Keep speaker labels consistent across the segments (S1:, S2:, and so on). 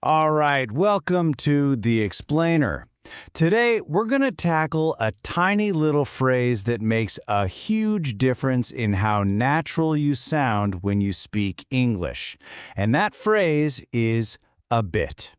S1: All right, welcome to The Explainer. Today, we're going to tackle a tiny little phrase that makes a huge difference in how natural you sound when you speak English. And that phrase is a bit.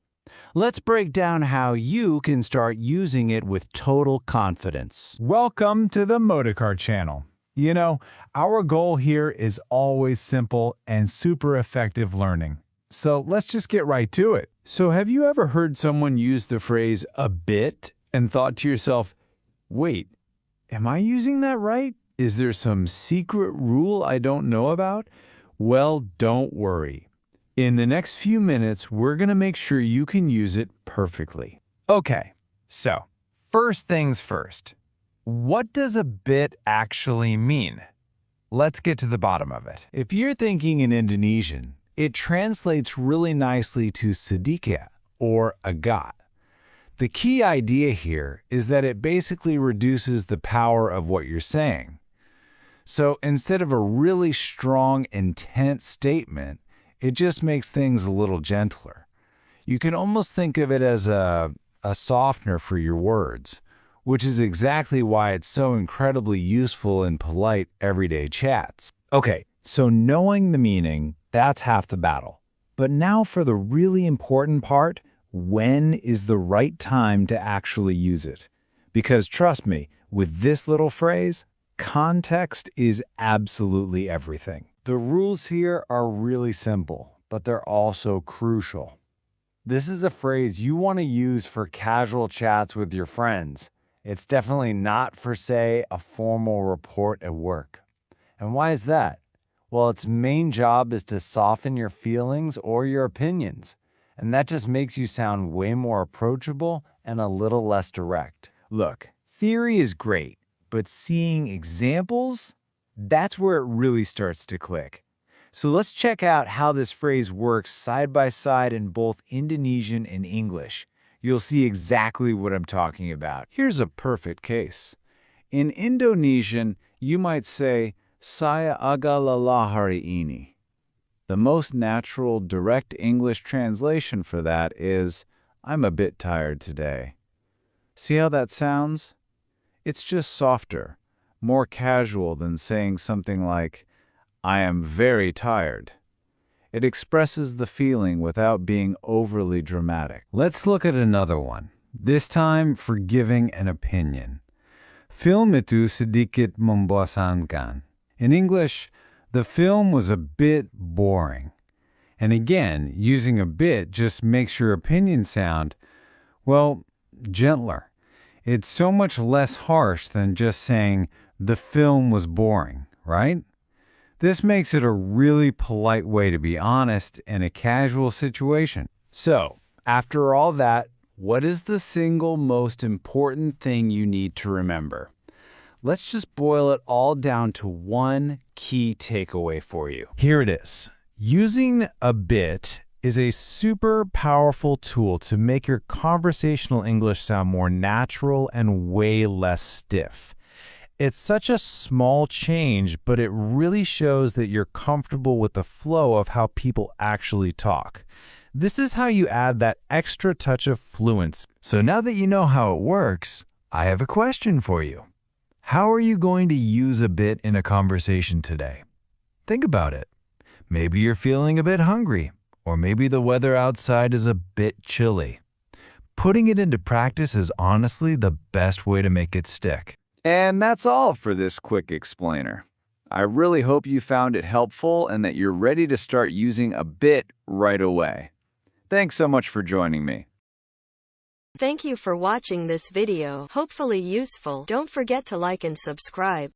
S1: Let's break down how you can start using it with total confidence.
S2: Welcome to the Motorcar channel. You know, our goal here is always simple and super effective learning. So let's just get right to it.
S1: So have you ever heard someone use the phrase a bit and thought to yourself, wait, am I using that right? Is there some secret rule I don't know about? Well, don't worry. In the next few minutes, we're going to make sure you can use it perfectly.
S2: Okay, so first things first. What does a bit actually mean? Let's get to the bottom of it.
S1: If you're thinking in Indonesian, it translates really nicely to sedikit or agak. The key idea here is that it basically reduces the power of what you're saying. So instead of a really strong, intense statement, it just makes things a little gentler. You can almost think of it as a softener for your words, which is exactly why it's so incredibly useful in polite, everyday chats.
S2: Okay, so knowing the meaning, that's half the battle. But now for the really important part, when is the right time to actually use it? Because trust me, with this little phrase, context is absolutely everything.
S1: The rules here are really simple, but they're also crucial. This is a phrase you want to use for casual chats with your friends. It's definitely not for, say, a formal report at work. And why is that? Well, its main job is to soften your feelings or your opinions, and that just makes you sound way more approachable and a little less direct.
S2: Look, theory is great, but seeing examples, that's where it really starts to click. So let's check out how this phrase works side by side in both Indonesian and English. You'll see exactly what I'm talking about.
S1: Here's a perfect case. In Indonesian, you might say, "Saya agak lelah hari ini." The most natural, direct English translation for that is, "I'm a bit tired today." See how that sounds? It's just softer, more casual than saying something like, "I am very tired." It expresses the feeling without being overly dramatic. Let's look at another one, this time for giving an opinion. Film itu sedikit membosankan. In English, the film was a bit boring. And again, using a bit just makes your opinion sound, well, gentler. It's so much less harsh than just saying the film was boring, right? This makes it a really polite way to be honest in a casual situation. So, after all that, what is the single most important thing you need to remember? Let's just boil it all down to one key takeaway for you.
S2: Here it is. Using a bit is a super powerful tool to make your conversational English sound more natural and way less stiff. It's such a small change, but it really shows that you're comfortable with the flow of how people actually talk. This is how you add that extra touch of fluency. So now that you know how it works, I have a question for you. How are you going to use a bit in a conversation today? Think about it. Maybe you're feeling a bit hungry, or maybe the weather outside is a bit chilly. Putting it into practice is honestly the best way to make it stick.
S1: And that's all for this quick explainer. I really hope you found it helpful and that you're ready to start using a bit right away. Thanks so much for joining me.
S3: Thank you for watching this video. Hopefully useful. Don't forget to like and subscribe.